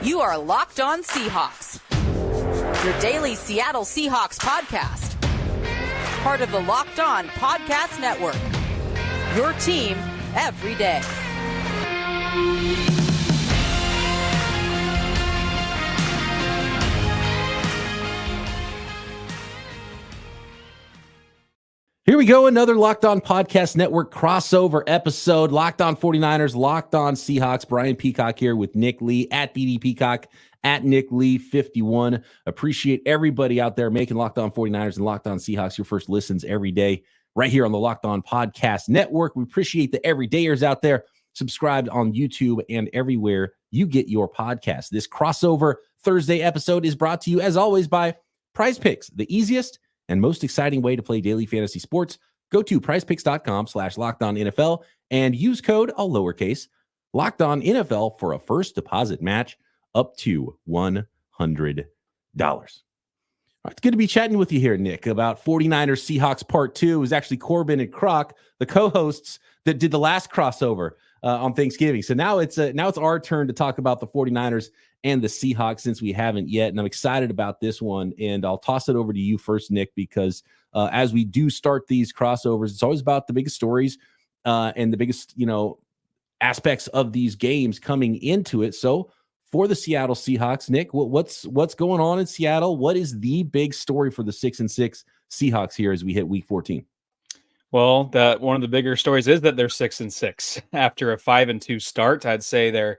You are Locked On Seahawks, your daily Seattle Seahawks podcast. Part of the Locked On Podcast Network, your team every day. Here we go, another Locked On Podcast Network crossover episode. Locked On 49ers, Locked On Seahawks. Brian Peacock here with Nick Lee at BD Peacock, at Nick Lee 51. Appreciate everybody out there making Locked On 49ers and Locked On Seahawks your first listens every day right here on the Locked On Podcast Network. We appreciate the everydayers out there subscribed on YouTube and everywhere you get your podcast. This crossover Thursday episode is brought to you, as always, by Prize Picks, the easiest and most exciting way to play daily fantasy sports. Go to prizepicks.com/LockedOnNFL and use code, all lowercase, LockedOnNFL for a first deposit match up to $100. All right, it's good to be chatting with you here, Nick, about 49ers Seahawks Part 2. It was actually Corbin and Croc, the co-hosts that did the last crossover on Thanksgiving. So now it's our turn to talk about the 49ers and the Seahawks, since we haven't yet. And I'm excited about this one. And I'll toss it over to you first, Nick, because as we do start these crossovers, it's always about the biggest stories and the biggest, aspects of these games coming into it. So for the Seattle Seahawks, Nick, what's going on in Seattle? What is the big story for the 6-6 Seahawks here as we hit week 14? Well, one of the bigger stories is that they're 6-6 after a 5-2 start. I'd say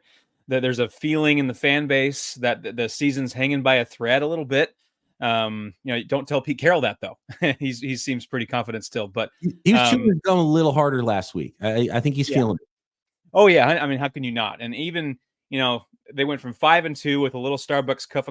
there's a feeling in the fan base that the season's hanging by a thread a little bit. Don't tell Pete Carroll that, though. he seems pretty confident still, but he was chewing his gum a little harder last week. I think he's feeling it. Oh yeah, I mean, how can you not? And even they went from 5-2 with a little Starbucks cup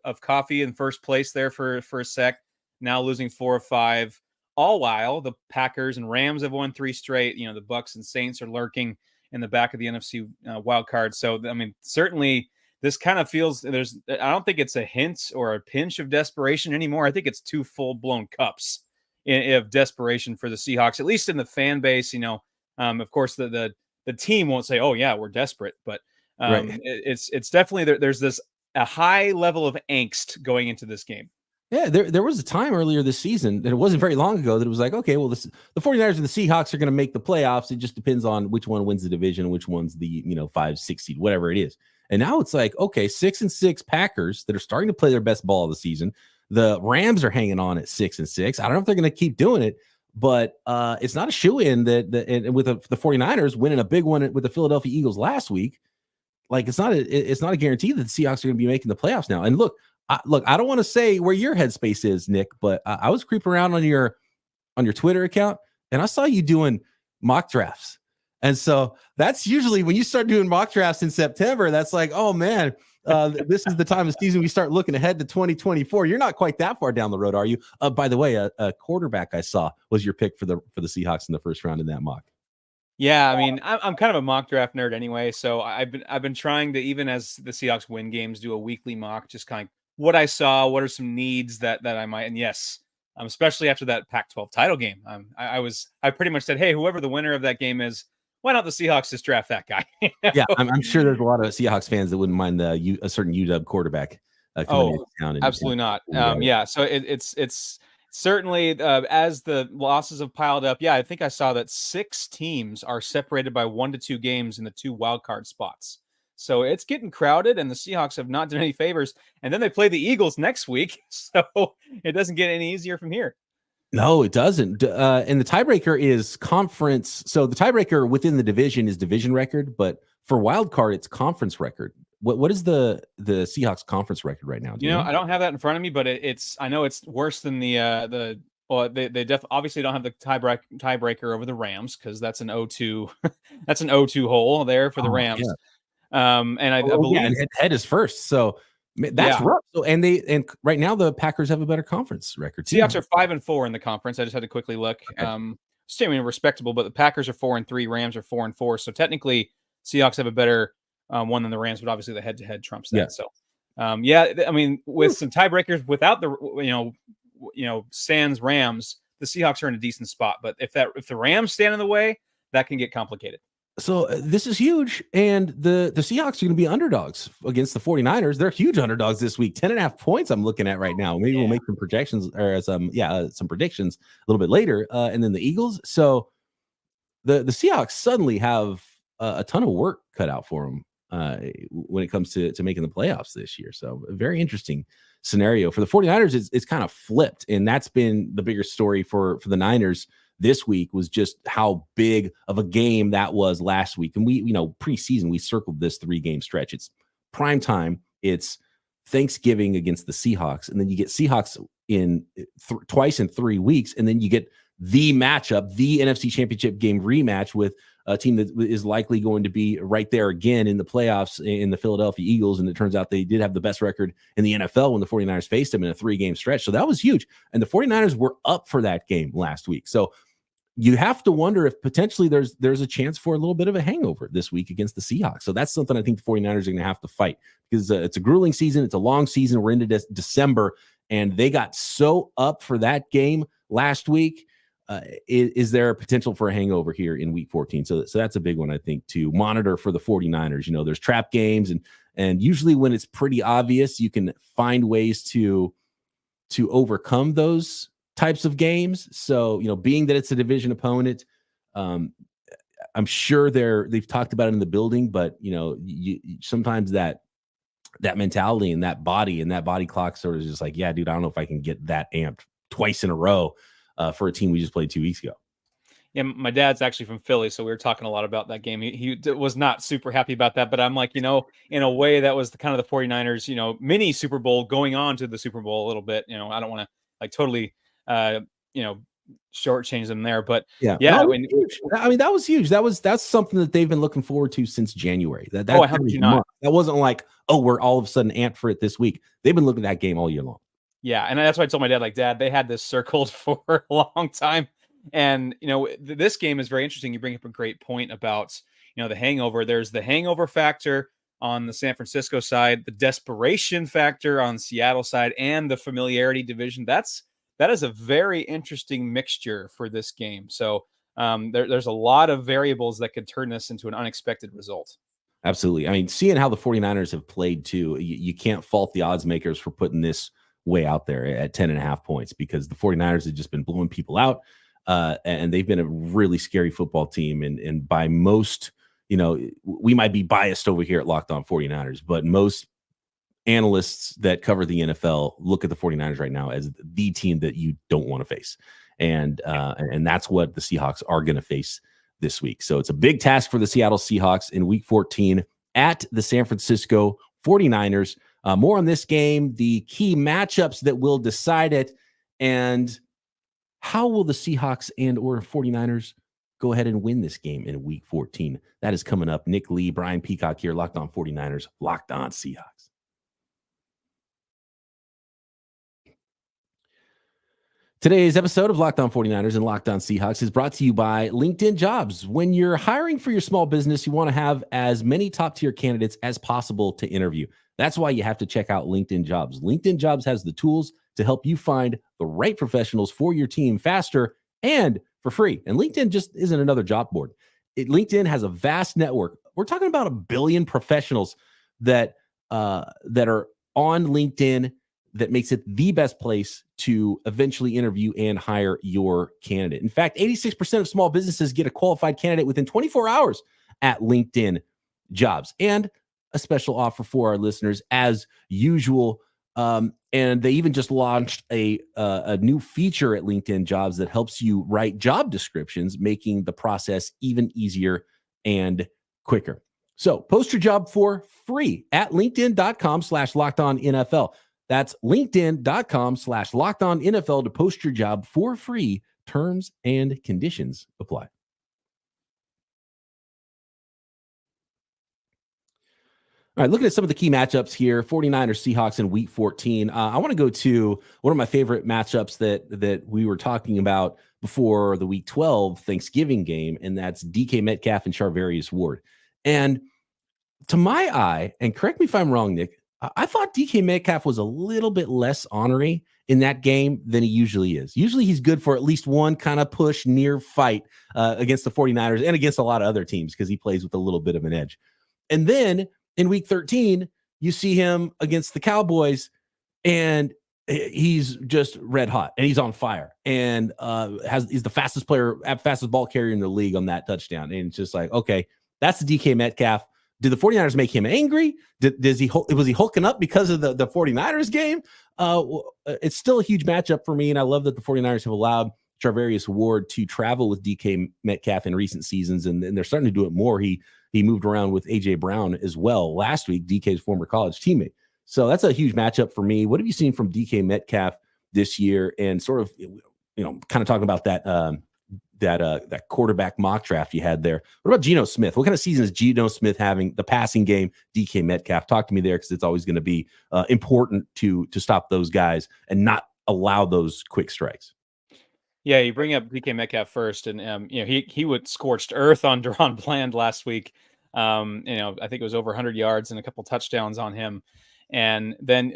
of coffee in first place there for a sec. Now losing 4 of 5. All while the Packers and Rams have won 3 straight. The Bucks and Saints are lurking in the back of the NFC wild card. So, I mean, certainly this kind of feels I don't think it's a hint or a pinch of desperation anymore. I think it's 2 full-blown cups of desperation for the Seahawks, at least in the fan base. Of course, the team won't say, "Oh yeah, we're desperate," but right. It's definitely there's a high level of angst going into this game. Yeah, there was a time earlier this season, and it wasn't very long ago, that it was like, okay, well, the 49ers and the Seahawks are going to make the playoffs. It just depends on which one wins the division, which one's the 5-6 seed, whatever it is. And now it's like, okay, 6-6 Packers that are starting to play their best ball of the season. The Rams are hanging on at 6-6. I don't know if they're going to keep doing it, but it's not a shoo-in that with the 49ers winning a big one with the Philadelphia Eagles last week. Like it's not a guarantee that the Seahawks are going to be making the playoffs now. And look, I don't want to say where your headspace is, Nick, but I was creeping around on your Twitter account, and I saw you doing mock drafts. And so that's usually when you start doing mock drafts in September, that's like, oh man, this is the time of season we start looking ahead to 2024. You're not quite that far down the road, are you? By the way, a quarterback I saw was your pick for the Seahawks in the first round in that mock. Yeah, I mean, I'm kind of a mock draft nerd anyway, so I've been trying to, even as the Seahawks win games, do a weekly mock, just kind of what I saw, what are some needs that I might, and yes, especially after that Pac-12 title game, I pretty much said, hey, whoever the winner of that game is, why not the Seahawks just draft that guy? Yeah, I'm sure there's a lot of Seahawks fans that wouldn't mind a certain UW quarterback. Absolutely not. Yeah, so it's certainly as the losses have piled up. Yeah, I think I saw that 6 teams are separated by 1 to 2 games in the 2 wild card spots. So it's getting crowded, and the Seahawks have not done any favors. And then they play the Eagles next week, so it doesn't get any easier from here. No, it doesn't. And the tiebreaker is conference. So the tiebreaker within the division is division record, but for wild card, it's conference record. What is the Seahawks conference record right now? I don't have that in front of me, but I know it's worse than they obviously don't have the tiebreaker over the Rams, because that's an 0-2 that's an 0-2 hole there for the Rams. Yeah. And I believe and head is first. So that's rough. So and right now the Packers have a better conference record. Seahawks are 5-4 in the conference. I just had to quickly look. Okay. Still respectable, but the Packers are 4-3, Rams are 4-4. So technically Seahawks have a better one than the Rams, but obviously the head-to-head trumps that. Yeah. So I mean, with some tiebreakers without the sans Rams, the Seahawks are in a decent spot. But if the Rams stand in the way, that can get complicated. So this is huge. And the Seahawks are going to be underdogs against the 49ers. They're huge underdogs this week. 10.5 points I'm looking at right now. Maybe we'll make some projections or some predictions a little bit later. And then the Eagles. So the Seahawks suddenly have a ton of work cut out for them when it comes to making the playoffs this year. So a very interesting scenario for the 49ers. It's kind of flipped, and that's been the bigger story for the Niners this week, was just how big of a game that was last week. And we, preseason, we circled this 3-game stretch. It's prime time. It's Thanksgiving against the Seahawks, and then you get Seahawks in twice in 3 weeks, and then you get the matchup, the NFC Championship game rematch with a team that is likely going to be right there again in the playoffs in the Philadelphia Eagles. And it turns out they did have the best record in the NFL when the 49ers faced them in a 3-game stretch. So that was huge. And the 49ers were up for that game last week. So you have to wonder if potentially there's a chance for a little bit of a hangover this week against the Seahawks. So that's something I think the 49ers are going to have to fight, because it's a grueling season. It's a long season. We're into December, and they got so up for that game last week. Is there a potential for a hangover here in week 14? So that's a big one, I think, to monitor for the 49ers. There's trap games, and usually when it's pretty obvious, you can find ways to overcome those types of games. So, being that it's a division opponent, I'm sure they've talked about it in the building, but sometimes that mentality and that body clock sort of just like, yeah, dude, I don't know if I can get that amped twice in a row for a team we just played 2 weeks ago. Yeah, my dad's actually from Philly, so we were talking a lot about that game. He was not super happy about that, but I'm like, in a way that was the kind of the 49ers, mini Super Bowl going on to the Super Bowl a little bit. I don't want to totally, shortchange them there, but yeah, that was huge. That's something that they've been looking forward to since January. How could you not? That wasn't like, we're all of a sudden amped for it this week. They've been looking at that game all year long. Yeah, and that's why I told my dad, Dad, they had this circled for a long time. And, this game is very interesting. You bring up a great point about, the hangover. There's the hangover factor on the San Francisco side, the desperation factor on Seattle side, and the familiarity division. That is a very interesting mixture for this game. So there's a lot of variables that could turn this into an unexpected result. Absolutely. I mean, seeing how the 49ers have played too, you can't fault the odds makers for putting this way out there at 10.5 points, because the 49ers have just been blowing people out. And they've been a really scary football team. And by most, we might be biased over here at Locked On 49ers, but most analysts that cover the NFL look at the 49ers right now as the team that you don't want to face. And that's what the Seahawks are going to face this week. So it's a big task for the Seattle Seahawks in week 14 at the San Francisco 49ers. More on this game, the key matchups that will decide it, and how will the Seahawks and or 49ers go ahead and win this game in week 14? That is coming up. Nick Lee, Brian Peacock here, Locked On 49ers, Locked On Seahawks. Today's episode of Locked On 49ers and Locked On Seahawks is brought to you by LinkedIn Jobs. When you're hiring for your small business, you want to have as many top-tier candidates as possible to interview. That's why you have to check out LinkedIn Jobs. LinkedIn Jobs has the tools to help you find the right professionals for your team faster and for free. And LinkedIn just isn't another job board. LinkedIn has a vast network. We're talking about 1 billion professionals that are on LinkedIn, that makes it the best place to eventually interview and hire your candidate. In fact, 86% of small businesses get a qualified candidate within 24 hours at LinkedIn Jobs. And a special offer for our listeners as usual. And they even just launched a new feature at LinkedIn Jobs that helps you write job descriptions, making the process even easier and quicker. So post your job for free at linkedin.com/LockedOnNFL. That's linkedin.com/LockedOnNFL to post your job for free. Terms and conditions apply. All right, looking at some of the key matchups here, 49ers Seahawks in week 14. I want to go to one of my favorite matchups that we were talking about before the week 12 Thanksgiving game, and that's DK Metcalf and Charvarius Ward. And to my eye, and correct me if I'm wrong, Nick, I thought DK Metcalf was a little bit less ornery in that game than he usually is. Usually he's good for at least one kind of push near fight against the 49ers and against a lot of other teams because he plays with a little bit of an edge. And then in week 13, you see him against the Cowboys and he's just red hot and he's on fire and he's the fastest ball carrier in the league on that touchdown. And it's just like, okay, that's the DK Metcalf. Did the 49ers make him angry? Was he hulking up because of the 49ers game? It's still a huge matchup for me, and I love that the 49ers have allowed Charvarius Ward to travel with DK Metcalf in recent seasons, and they're starting to do it more. He moved around with A.J. Brown as well last week, DK's former college teammate. So that's a huge matchup for me. What have you seen from DK Metcalf this year? And sort of, kind of talking about that quarterback mock draft you had there. What about Geno Smith? What kind of season is Geno Smith having? The passing game, DK Metcalf. Talk to me there because it's always going to be important to stop those guys and not allow those quick strikes. Yeah, you bring up DK Metcalf first, and he would scorched earth on Deron Bland last week. I think it was over 100 yards and a couple touchdowns on him. And then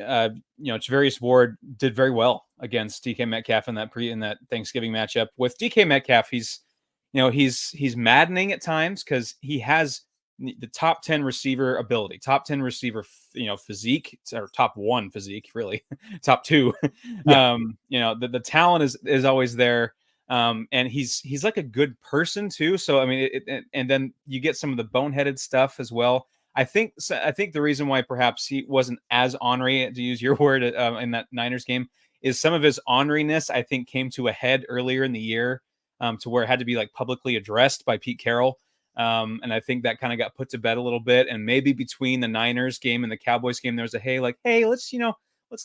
Charvarius Ward did very well against DK Metcalf in that Thanksgiving matchup. With DK Metcalf, he's maddening at times because he has the top 10 receiver ability, top 10 receiver, physique, or top 1 physique, really, top 2. Yeah. The talent is always there. And he's like a good person too. So, I mean, and then you get some of the boneheaded stuff as well. I think the reason why perhaps he wasn't as ornery, to use your word, in that Niners game is some of his orneriness, I think, came to a head earlier in the year, to where it had to be like publicly addressed by Pete Carroll. And I think that kind of got put to bed a little bit. And maybe between the Niners game and the Cowboys game, there was hey, let's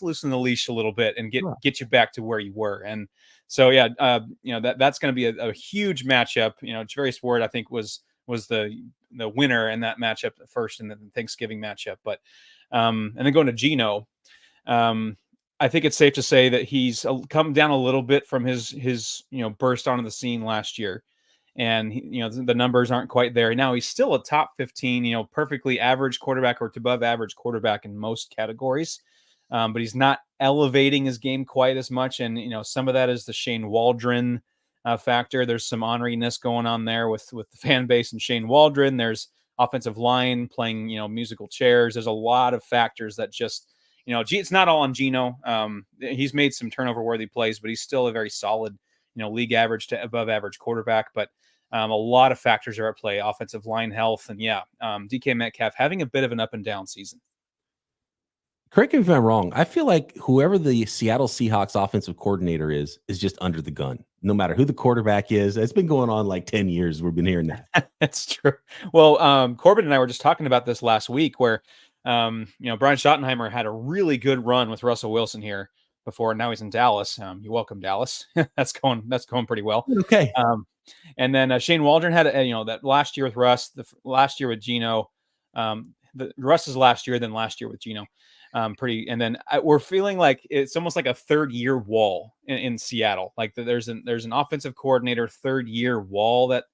loosen the leash a little bit and get you back to where you were. And so, that's going to be a huge matchup. Charvarius Ward, I think, was the winner in that matchup first in the Thanksgiving matchup. But and then going to Geno, I think it's safe to say that he's come down a little bit from his burst onto the scene last year. And the numbers aren't quite there. Now he's still a top 15, perfectly average quarterback or above average quarterback in most categories. But he's not elevating his game quite as much. And, some of that is the Shane Waldron factor. There's some orneriness going on there with the fan base and Shane Waldron. There's offensive line playing, musical chairs. There's a lot of factors that just, it's not all on Geno. He's made some turnover worthy plays, but he's still a very solid, league average to above average quarterback. But a lot of factors are at play, offensive line health. And DK Metcalf having a bit of an up and down season. Correct me if I'm wrong. I feel like whoever the Seattle Seahawks offensive coordinator is just under the gun, no matter who the quarterback is. It's been going on like 10 years. We've been hearing that. That's true. Well, Corbin and I were just talking about this last week where, Brian Schottenheimer had a really good run with Russell Wilson here before. Now he's in Dallas. You're welcome, Dallas. That's going pretty well. Okay. And then Shane Waldron had, that last year with Russ, the last year with Geno, Russ's last year, then last year with Geno. And then we're feeling like it's almost like a third year wall in Seattle. Like there's an offensive coordinator third year wall that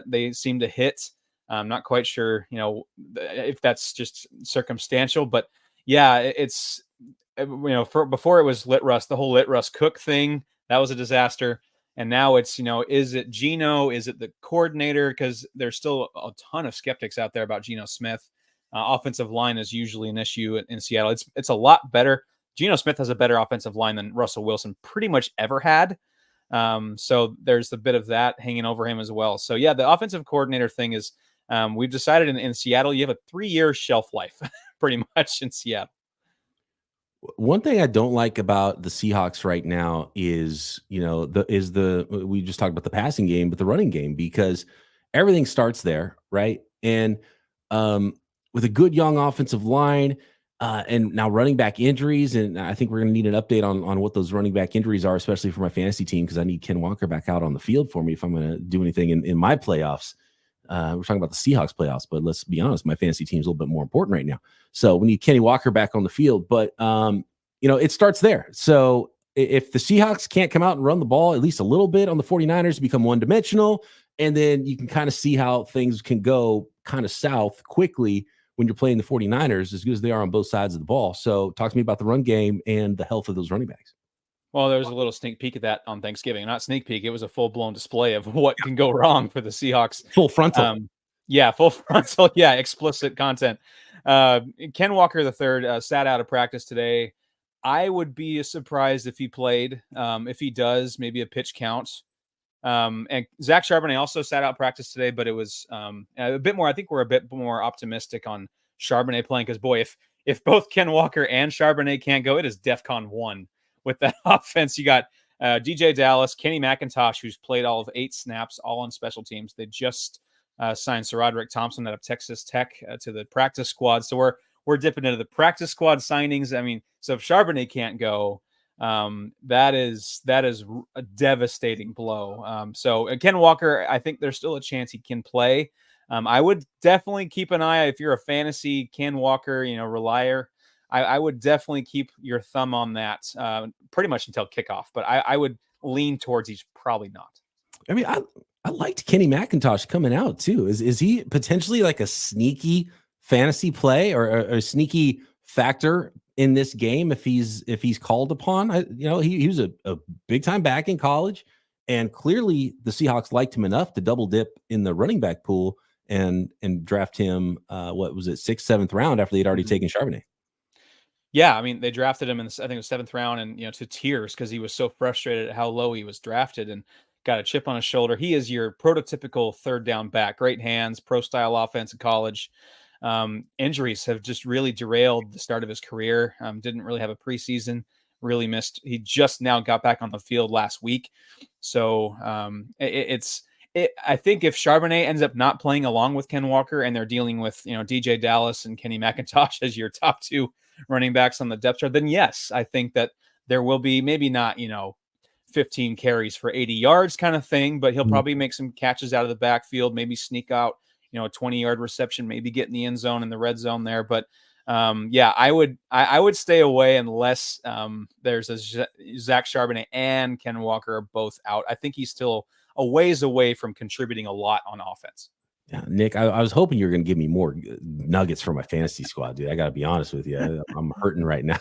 they seem to hit. I'm not quite sure, if that's just circumstantial, but yeah, it's, before it was Lit Russ, the whole Lit Russ Cook thing, that was a disaster. And now it's, is it Geno? Is it the coordinator? Because there's still a ton of skeptics out there about Geno Smith. Offensive line is usually an issue in Seattle. It's a lot better. Geno Smith has a better offensive line than Russell Wilson pretty much ever had. So there's a bit of that hanging over him as well. So yeah, the offensive coordinator thing is, we've decided in Seattle, you have a 3-year shelf life pretty much in Seattle. One thing I don't like about the Seahawks right now is, we just talked about the passing game, but the running game, because everything starts there, right? And with a good young offensive line and now running back injuries, and I think we're going to need an update on what those running back injuries are, especially for my fantasy team, because I need Ken Walker back out on the field for me if I'm going to do anything in my playoffs. We're talking about the Seahawks playoffs, but let's be honest, my fantasy team is a little bit more important right now. So we need Kenny Walker back on the field, but it starts there. So if the Seahawks can't come out and run the ball at least a little bit on the 49ers, become one-dimensional, and then you can kind of see how things can go kind of south quickly when you're playing the 49ers, as good as they are on both sides of the ball. So talk to me about the run game and the health of those running backs. Well, there was a little sneak peek of that on Thanksgiving. Not sneak peek. It was a full-blown display of what can go wrong for the Seahawks. Full frontal. Yeah, full frontal. Yeah, explicit content. Ken Walker III sat out of practice today. I would be surprised if he played. If he does, maybe a pitch count. And Zach Charbonnet also sat out practice today, but it was a bit more. I think we're a bit more optimistic on Charbonnet playing because, boy, if both Ken Walker and Charbonnet can't go, it is DEFCON 1 with that offense. You got DJ Dallas, Kenny McIntosh, who's played all of 8 snaps, all on special teams. They just signed Sir Roderick Thompson out of Texas Tech to the practice squad. So we're dipping into the practice squad signings. I mean, so if Charbonnet can't go, that is a devastating blow. So Ken Walker, I think there's still a chance he can play. I would definitely keep an eye if you're a fantasy Ken Walker, relier. I would definitely keep your thumb on that pretty much until kickoff. But I would lean towards he's probably not. I mean, I liked Kenny McIntosh coming out too. Is he potentially like a sneaky fantasy play or a sneaky factor in this game if he's called upon? He was a big time back in college, and clearly the Seahawks liked him enough to double dip in the running back pool and draft him. What was it, 6th, 7th round after they'd already taken Charbonnet? Yeah, I mean, they drafted him in I think it was 7th round, and to tears because he was so frustrated at how low he was drafted and got a chip on his shoulder. He is your prototypical 3rd down back, great hands, pro style offense in college. Injuries have just really derailed the start of his career. Didn't really have a preseason, really missed. He just now got back on the field last week. So I think if Charbonnet ends up not playing along with Ken Walker and they're dealing with, DJ Dallas and Kenny McIntosh as your top 2 running backs on the depth chart, then yes, I think that there will be maybe not, 15 carries for 80 yards kind of thing, but he'll probably make some catches out of the backfield, maybe sneak out, a 20-yard reception, maybe get in the end zone in the red zone there. But I would stay away unless there's a Zach Charbonnet and Ken Walker are both out. I think he's still a ways away from contributing a lot on offense. Yeah, Nick, I was hoping you were going to give me more nuggets for my fantasy squad, dude. I got to be honest with you. I'm hurting right now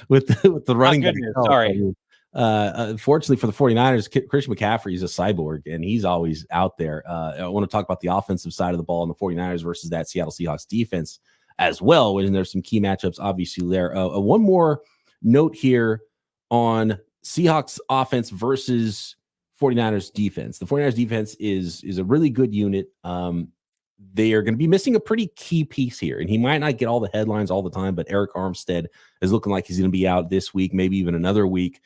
with the running back. Sorry. Fortunately for the 49ers, Christian McCaffrey is a cyborg, and he's always out there. I want to talk about the offensive side of the ball in the 49ers versus that Seattle Seahawks defense as well. And there's some key matchups, obviously, there. One more note here on Seahawks offense versus 49ers defense. The 49ers defense is a really good unit. They are going to be missing a pretty key piece here, and he might not get all the headlines all the time, but Eric Armstead is looking like he's going to be out this week, maybe even another week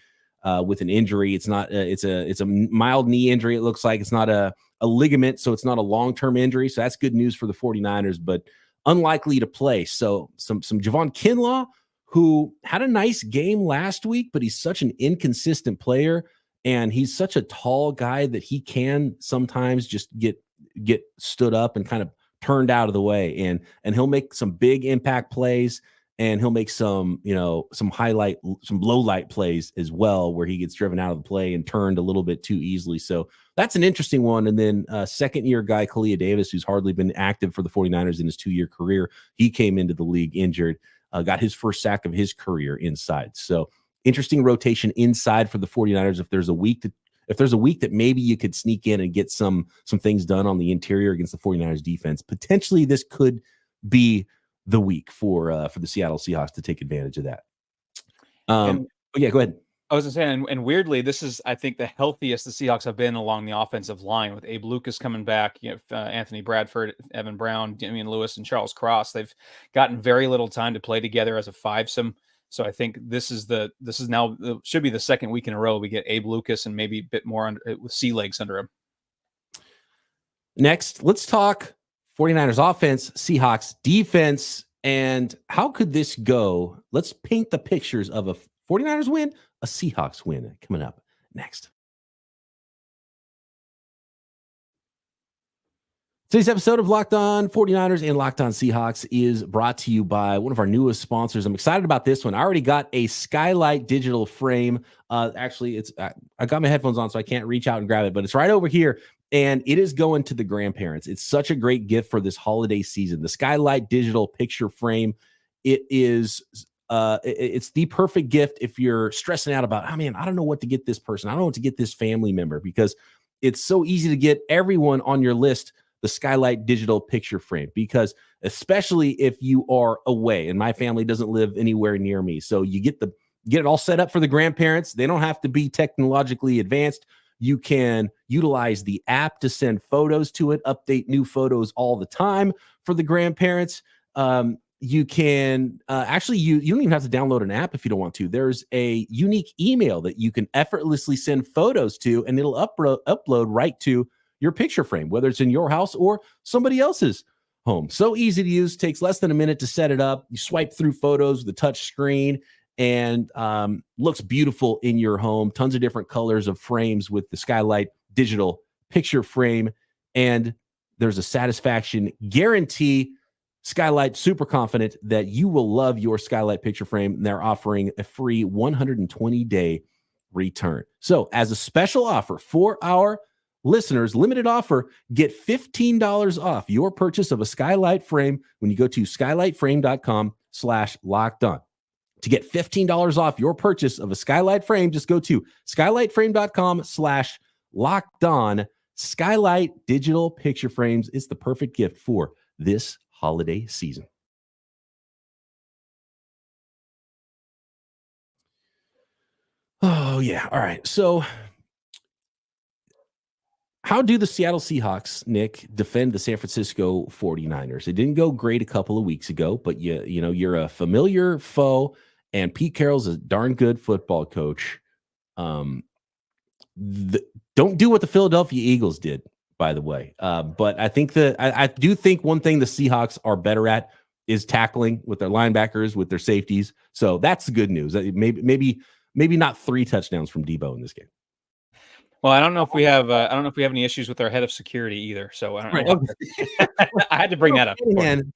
with an injury. It's not it's a mild knee injury. It looks like it's not a ligament, so it's not a long-term injury. So that's good news for the 49ers, but unlikely to play. So some Javon Kinlaw, who had a nice game last week, but he's such an inconsistent player. And he's such a tall guy that he can sometimes just get stood up and kind of turned out of the way. And he'll make some big impact plays, and he'll make some low light plays as well, where he gets driven out of the play and turned a little bit too easily. So that's an interesting one. And then 2nd-year guy, Kalia Davis, who's hardly been active for the 49ers in his 2-year career. He came into the league injured, got his first sack of his career inside. So interesting rotation inside for the 49ers. If there's a week that maybe you could sneak in and get some things done on the interior against the 49ers defense, potentially this could be the week for the Seattle Seahawks to take advantage of that. Yeah, go ahead. I was saying, and weirdly, this is, I think, the healthiest the Seahawks have been along the offensive line with Abe Lucas coming back, Anthony Bradford, Evan Brown, Damian Lewis, and Charles Cross. They've gotten very little time to play together as a fivesome. So I think this is now should be the 2nd week in a row we get Abe Lucas and maybe a bit more with sea legs under him. Next, let's talk 49ers offense, Seahawks defense, and how could this go? Let's paint the pictures of a 49ers win, a Seahawks win coming up next. Today's episode of Locked On 49ers and Locked On Seahawks is brought to you by one of our newest sponsors. I'm excited about this one. I already got a Skylight digital frame. Actually, I got my headphones on, so I can't reach out and grab it, but it's right over here. and it is going to the grandparents. It's such a great gift for this holiday season. The Skylight digital picture frame, it's the perfect gift if you're stressing out about, oh man, I don't know what to get this person. I don't know what to get this family member, because it's so easy to get everyone on your list the Skylight digital picture frame, because especially if you are away, and my family doesn't live anywhere near me. So you get it all set up for the grandparents. They don't have to be technologically advanced. You can utilize the app to send photos to it, update new photos all the time for the grandparents. You can actually, you don't even have to download an app if you don't want to. There's a unique email that you can effortlessly send photos to, and it'll upload right to your picture frame, whether it's in your house or somebody else's home. So easy to use, takes less than a minute to set it up. You swipe through photos with the touch screen, and looks beautiful in your home. Tons of different colors of frames with the Skylight digital picture frame, and there's a satisfaction guarantee. Skylight, super confident that you will love your Skylight picture frame. They're offering a free 120-day return. So as a special offer for our listeners, limited offer, get $15 off your purchase of a Skylight frame when you go to skylightframe.com/lockedon. To get $15 off your purchase of a Skylight frame, just go to skylightframe.com/lockedon. Skylight digital picture frames is the perfect gift for this holiday season. Oh, yeah. All right. So how do the Seattle Seahawks, Nick, defend the San Francisco 49ers? It didn't go great a couple of weeks ago, but you're a familiar foe, and Pete Carroll's a darn good football coach. Don't do what the Philadelphia Eagles did, by the way. But I think I do think one thing the Seahawks are better at is tackling with their linebackers, with their safeties. So that's the good news. Maybe not 3 touchdowns from Debo in this game. Well, I don't know if we have any issues with our head of security either. So I don't know. I had to bring that up.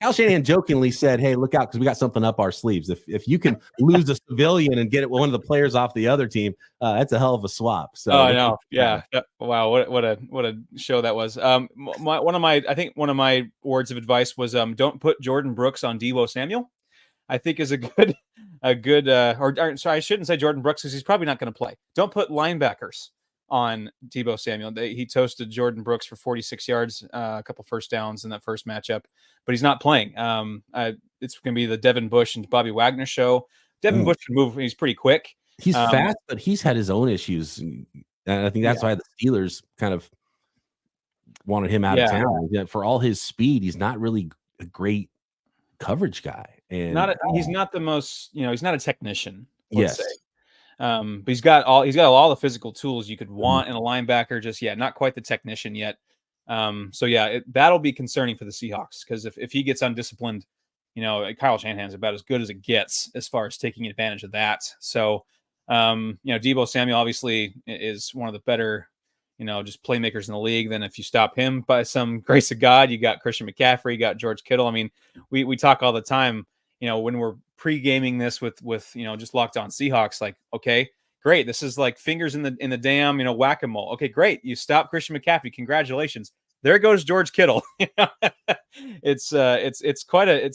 Kyle Shanahan jokingly said, "Hey, look out, because we got something up our sleeves. If you can lose a civilian and get one of the players off the other team, that's a hell of a swap." So, I know. Yeah. Wow. What a show that was. One of my words of advice was, don't put Jordan Brooks on Deebo Samuel. I think is a good, sorry, I shouldn't say Jordan Brooks, because he's probably not going to play. Don't put linebackers on Deebo Samuel. He toasted Jordan Brooks for 46 yards, a couple first downs in that first matchup, but he's not playing. It's going to be the Devin Bush and Bobby Wagner show. Devin Bush can move. He's pretty quick. He's fast, but he's had his own issues. And I think that's why the Steelers kind of wanted him out of town. For all his speed, he's not really a great coverage guy. And he's not the most, he's not a technician. Yes. Say. But he's got all the physical tools you could want in a linebacker. Just not quite the technician yet. That'll be concerning for the Seahawks, because if he gets undisciplined, Kyle Shanahan's about as good as it gets as far as taking advantage of that. So, Deebo Samuel obviously is one of the better, just playmakers in the league. Then if you stop him by some grace of God, you got Christian McCaffrey, you got George Kittle. I mean, we talk all the time, when we're pre-gaming this with just Locked On Seahawks, like, okay, great, this is like fingers in the damn, whack-a-mole. Okay, great, you stop Christian McCaffrey, congratulations. There goes George Kittle. It's quite a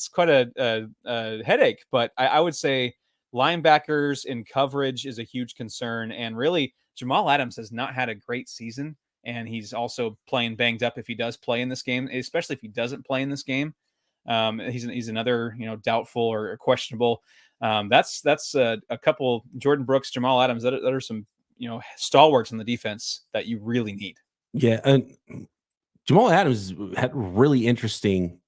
headache. But I would say linebackers in coverage is a huge concern, and really Jamal Adams has not had a great season, and he's also playing banged up if he does play in this game, especially if he doesn't play in this game. He's another, doubtful or questionable. That's a couple, Jordan Brooks, Jamal Adams, that are some, stalwarts in the defense that you really need. Yeah. And Jamal Adams had really interesting,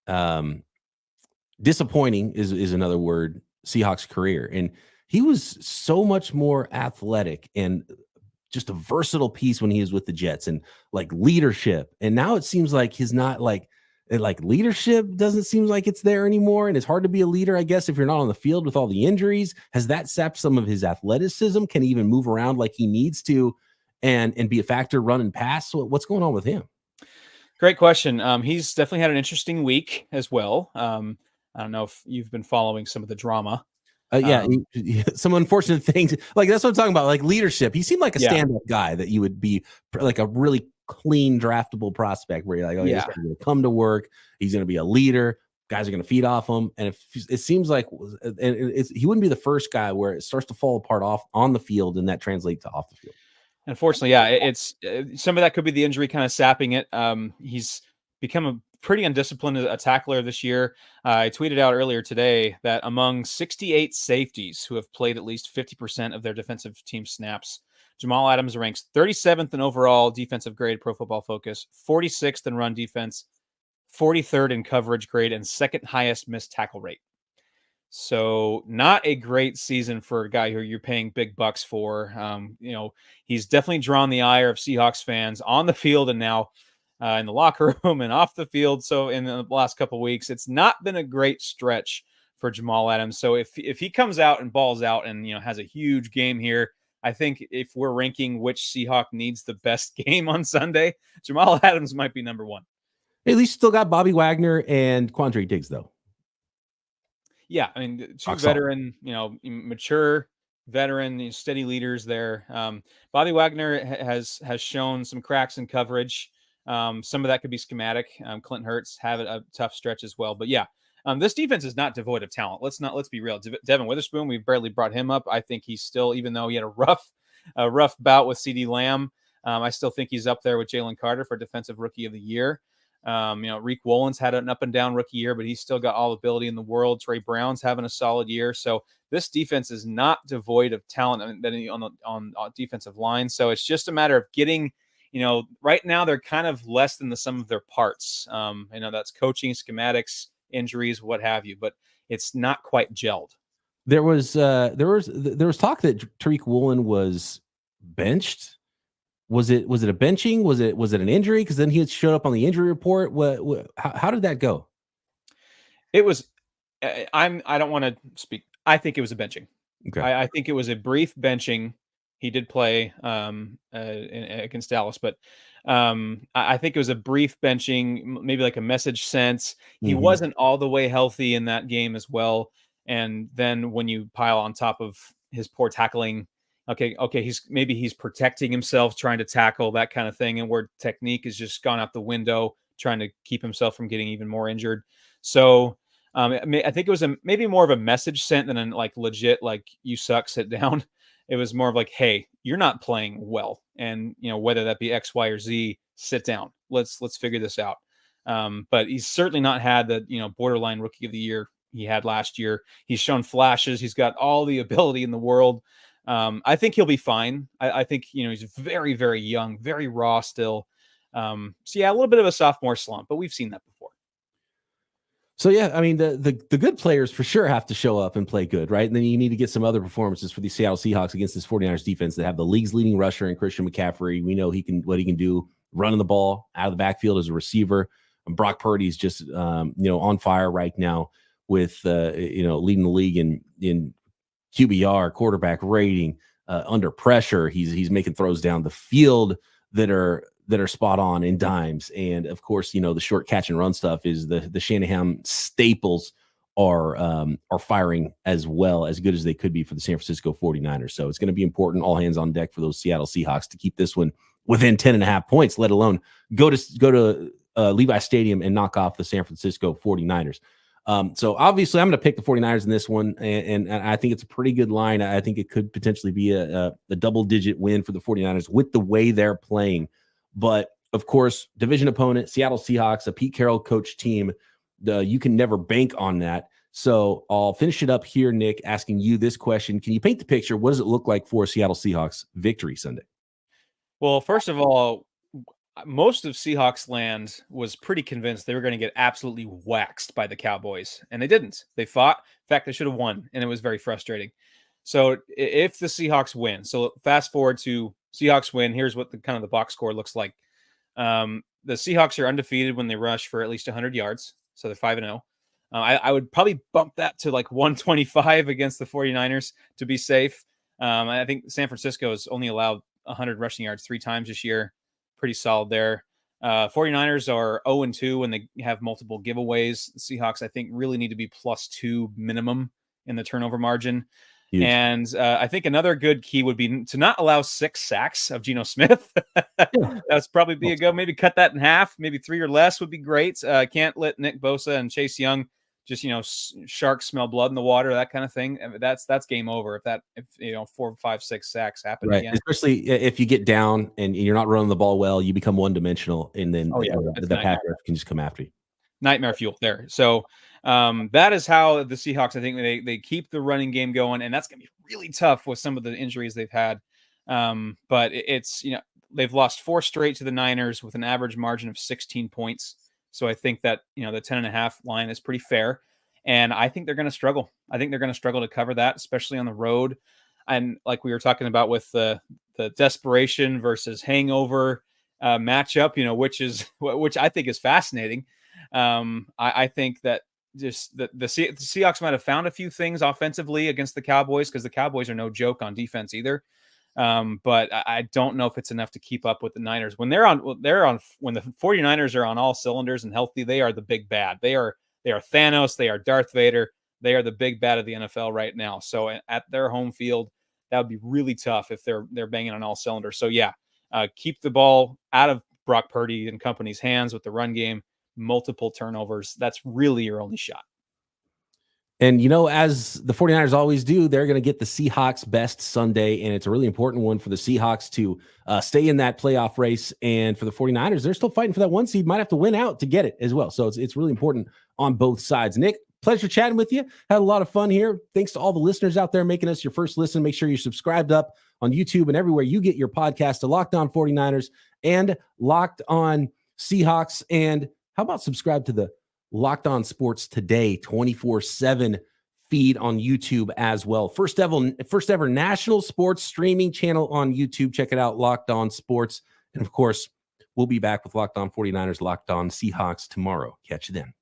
disappointing is another word, Seahawks career. And he was so much more athletic and just a versatile piece when he was with the Jets, and like leadership. And now it seems like he's not like leadership doesn't seem like it's there anymore. And it's hard to be a leader, I guess, if you're not on the field with all the injuries. Has that sapped some of his athleticism? Can he even move around like he needs to and be a factor run and pass? So what's going on with him? Great question. He's definitely had an interesting week as well. I don't know if you've been following some of the drama. Some unfortunate things. Like, that's what I'm talking about. Like leadership. He seemed like a stand-up guy that you would be like a really clean draftable prospect where you're like, oh, yeah, this guy's going to come to work. He's going to be a leader. Guys are going to feed off him. And it seems like he wouldn't be the first guy where it starts to fall apart off on the field, and that translates to off the field. Unfortunately, yeah, it's some of that could be the injury kind of sapping it. He's become a pretty undisciplined tackler this year. I tweeted out earlier today that among 68 safeties who have played at least 50% of their defensive team snaps, Jamal Adams ranks 37th in overall defensive grade Pro Football Focus, 46th in run defense, 43rd in coverage grade, and second highest missed tackle rate. So not a great season for a guy who you're paying big bucks for. He's definitely drawn the ire of Seahawks fans on the field and now in the locker room and off the field. So in the last couple of weeks, it's not been a great stretch for Jamal Adams. So if he comes out and balls out and, has a huge game here, I think if we're ranking which Seahawk needs the best game on Sunday, Jamal Adams might be number one. At least still got Bobby Wagner and Quandre Diggs, though. Yeah, I mean, two veteran, mature veteran, steady leaders there. Bobby Wagner has shown some cracks in coverage. Some of that could be schematic. Clinton Hurts have a tough stretch as well. But yeah, this defense is not devoid of talent. Let's be real. Devin Witherspoon, we've barely brought him up. I think he's still, even though he had a rough bout with CeeDee Lamb, I still think he's up there with Jalen Carter for Defensive Rookie of the Year. Reek Wollins had an up and down rookie year, but he's still got all the ability in the world. Trey Brown's having a solid year. So this defense is not devoid of talent on defensive line. So it's just a matter of getting, right now they're kind of less than the sum of their parts. That's coaching, schematics, injuries, what have you, but it's not quite gelled. There was talk that Tariq Woolen was benched. Was it a benching? Was it an injury? Because then he had showed up on the injury report. How did that go? It was. I don't want to speak. I think it was a benching. Okay. I think it was a brief benching. He did play against Dallas, but I think it was a brief benching, maybe like a message sent. He wasn't all the way healthy in that game as well. And then when you pile on top of his poor tackling. Okay. He's protecting himself, trying to tackle, that kind of thing. And where technique has just gone out the window, trying to keep himself from getting even more injured. So I think it was maybe more of a message sent than legit, you suck, sit down. It was more of like, hey, you're not playing well. And, whether that be X, Y, or Z, sit down. Let's figure this out. But he's certainly not had the, borderline Rookie of the Year he had last year. He's shown flashes. He's got all the ability in the world. I think he'll be fine. I think, he's very, very young, very raw still. So yeah, a little bit of a sophomore slump, but we've seen that before. So yeah, I mean, the good players for sure have to show up and play good, right? And then you need to get some other performances for the Seattle Seahawks against this 49ers defense that have the league's leading rusher in Christian McCaffrey. We know what he can do running the ball out of the backfield as a receiver. And Brock Purdy's just on fire right now with leading the league in QBR, quarterback rating, under pressure. He's making throws down the field that are spot on in dimes. And of course, the short catch and run stuff is the Shanahan staples are firing as well, as good as they could be for the San Francisco 49ers. So it's going to be important, all hands on deck for those Seattle Seahawks to keep this one within 10.5 points, let alone go to Levis Stadium and knock off the San Francisco 49ers. So obviously I'm going to pick the 49ers in this one. And I think it's a pretty good line. I think it could potentially be a double-digit win for the 49ers with the way they're playing. But of course, division opponent, Seattle Seahawks, a Pete Carroll coach team, you can never bank on that. So I'll finish it up here, Nick, asking you this question. Can you paint the picture? What does it look like for a Seattle Seahawks victory Sunday? Well, first of all, most of Seahawks land was pretty convinced they were going to get absolutely waxed by the Cowboys, and they didn't. They fought. In fact, they should have won, and it was very frustrating. So if the Seahawks win, so fast forward to Seahawks win, here's what the box score looks like. The Seahawks are undefeated when they rush for at least 100 yards, so they're 5-0. I would probably bump that to 125 against the 49ers to be safe. I think San Francisco has only allowed 100 rushing yards 3 times this year. Pretty solid there. 49ers are 0-2 when they have multiple giveaways. The Seahawks, I think, really need to be +2 minimum in the turnover margin. Huge. And I think another good key would be to not allow 6 sacks of Geno Smith. That's probably be a go. Maybe cut that in half. Maybe 3 or less would be great. Can't let Nick Bosa and Chase Young just, sharks smell blood in the water, that kind of thing. I mean, that's game over if 4, 5, 6 sacks happen Right. again. Especially if you get down and you're not running the ball well, you become one-dimensional, and then the pass rush can just come after you. Nightmare fuel there. So that is how the Seahawks, I think they keep the running game going, and that's going to be really tough with some of the injuries they've had. But it's, they've lost 4 straight to the Niners with an average margin of 16 points. So I think that, the 10.5 line is pretty fair. And I think they're going to struggle. I think they're going to struggle to cover that, especially on the road. And like we were talking about with the desperation versus hangover matchup, which I think is fascinating. I think that just the Seahawks might have found a few things offensively against the Cowboys, because the Cowboys are no joke on defense either. But I don't know if it's enough to keep up with the Niners. When the 49ers are on all cylinders and healthy, they are the big bad. They are Thanos. They are Darth Vader. They are the big bad of the NFL right now. So at their home field, that would be really tough if they're banging on all cylinders. So keep the ball out of Brock Purdy and company's hands with the run game, multiple turnovers. That's really your only shot. And, as the 49ers always do, they're going to get the Seahawks best Sunday, and it's a really important one for the Seahawks to stay in that playoff race. And for the 49ers, they're still fighting for that 1 seed, might have to win out to get it as well. So it's really important on both sides. Nick, pleasure chatting with you. Had a lot of fun here. Thanks to all the listeners out there making us your first listen. Make sure you're subscribed up on YouTube and everywhere you get your podcast to Locked On 49ers and Locked On Seahawks. And how about subscribe to the Locked On Sports Today 24/7 feed on YouTube as well. First ever national sports streaming channel on YouTube. Check it out, Locked On Sports. And of course, we'll be back with Locked On 49ers, Locked On Seahawks tomorrow. Catch you then.